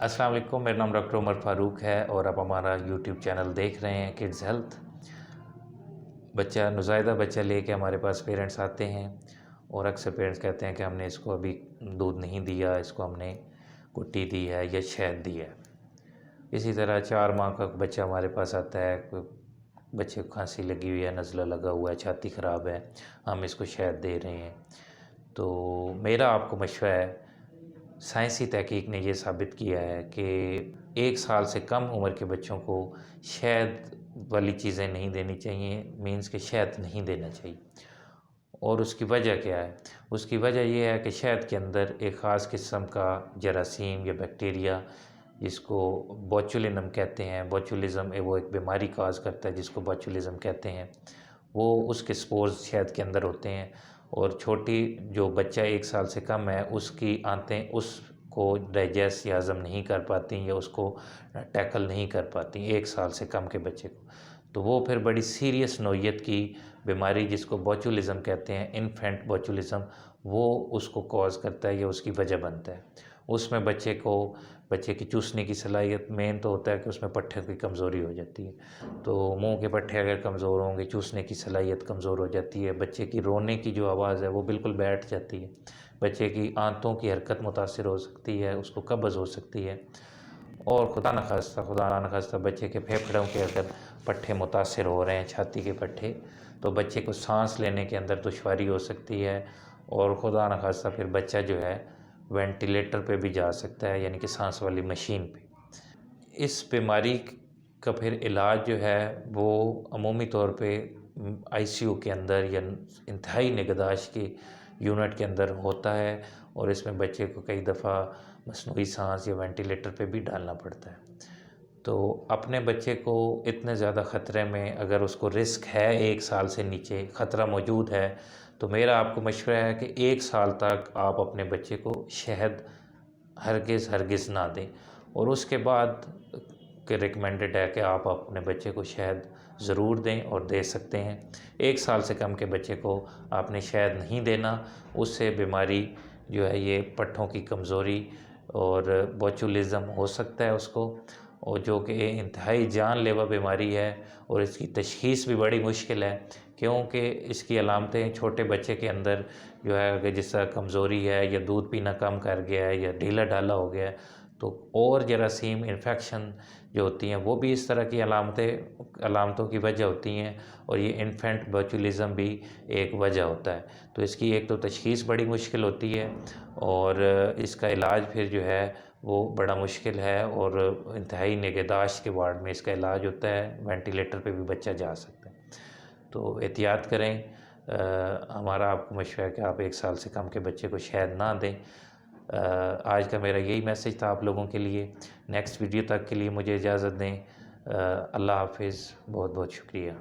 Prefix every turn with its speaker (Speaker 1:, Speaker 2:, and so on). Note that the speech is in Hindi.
Speaker 1: अस्सलाम वालेकुम, मेरा नाम डॉक्टर उमर फ़ारूक है और आप हमारा यूट्यूब चैनल देख रहे हैं किड्स हेल्थ। नौज़ायदा बच्चा लेके हमारे पास पेरेंट्स आते हैं और अक्सर पेरेंट्स कहते हैं कि हमने इसको अभी दूध नहीं दिया, इसको हमने कुट्टी दी है या शहद दी है। इसी तरह 4 माह का बच्चा हमारे पास आता है, बच्चे को खांसी लगी हुई है, नज़ला लगा हुआ है, छाती ख़राब है, हम इसको शहद दे रहे हैं। तो मेरा आपको मशवरा है, साइंसी तहकीक ने ये साबित किया है कि 1 साल से कम उम्र के बच्चों को शहद वाली चीज़ें नहीं देनी चाहिए, मीन्स कि शहद नहीं देना चाहिए। और उसकी वजह क्या है? उसकी वजह ये है कि शहद के अंदर एक ख़ास किस्म का जरासीम या बैक्टीरिया, जिसको बोचुलिनम कहते हैं, बोचुलिज़म वो एक बीमारी काज़ करता है जिसको बोचुलिज़म कहते हैं, वो उसके स्पोर्स शहद के अंदर होते हैं। और छोटी जो बच्चा 1 साल से कम है उसकी आंतें उसको डाइजेस्ट या हज़म नहीं कर पाती या उसको टैकल नहीं कर पाती 1 साल से कम के बच्चे को। तो वो फिर बड़ी सीरियस नौइयत की बीमारी जिसको बोचुलिज़म कहते हैं, इन्फेंट बोचुलिज़म, वो उसको कॉज़ करता है या उसकी वजह बनता है। उसमें बच्चे की चूसने की सलाहियत, मेन तो होता है कि उसमें पट्ठे की कमज़ोरी हो जाती है। तो मुंह के पट्टे अगर कमज़ोर होंगे, चूसने की सलाहियत कमज़ोर हो जाती है, बच्चे की रोने की जो आवाज़ है वो बिल्कुल बैठ जाती है, बच्चे की आंतों की हरकत मुतासिर हो सकती है, उसको कब्ज़ हो सकती है। और खुदा न खास्ता बच्चे के फेफड़ों के अगर पट्टे मुतासिर हो रहे हैं, छाती के पट्टे, तो बच्चे को सांस लेने के अंदर दुश्वारी हो सकती है और खुदा न खास्ता फिर बच्चा जो है वेंटिलेटर पे भी जा सकता है, यानी कि सांस वाली मशीन पे। इस बीमारी का फिर इलाज जो है वो अमूमी तौर पे आईसीयू के अंदर या इंतहाई निगहदाश्त की यूनिट के अंदर होता है और इसमें बच्चे को कई दफ़ा मसनूई सांस या वेंटिलेटर पे भी डालना पड़ता है। तो अपने बच्चे को इतने ज़्यादा ख़तरे में, अगर उसको रिस्क है 1 साल से नीचे ख़तरा मौजूद है, तो मेरा आपको मशवरा है कि 1 साल तक आप अपने बच्चे को शहद हरगिज़ ना दें। और उसके बाद के रिकमेंडेड है कि आप अपने बच्चे को शहद ज़रूर दें और दे सकते हैं। 1 साल से कम के बच्चे को आपने शहद नहीं देना, उससे बीमारी जो है ये पट्ठों की कमज़ोरी और बोचुलिज़म हो सकता है उसको, और जो कि इंतहाई जानलेवा बीमारी है और इसकी तशख़ीस भी बड़ी मुश्किल है, क्योंकि इसकी अलामतें छोटे बच्चे के अंदर जो है, अगर जिस तरह कमज़ोरी है या दूध पीना कम कर गया है या ढीला ढाला हो गया है, तो और जरासीम इन्फेक्शन जो होती हैं वो भी इस तरह की अलामतों की वजह होती हैं, और ये इन्फेंट बोचुलिज़म भी एक वजह होता है। तो इसकी एक तो तशख़ीस बड़ी मुश्किल होती है और इसका इलाज फिर जो है वो बड़ा मुश्किल है, और इंतहाई निगहदाश्त के वार्ड में इसका इलाज होता है, वेंटिलेटर पे भी बच्चा जा सकता है। तो एहतियात करें। हमारा आपको मशवरा है कि आप 1 साल से कम के बच्चे को शहद ना दें। आज का मेरा यही मैसेज था आप लोगों के लिए। नेक्स्ट वीडियो तक के लिए मुझे इजाज़त दें। अल्लाह हाफ़िज़, बहुत बहुत शुक्रिया।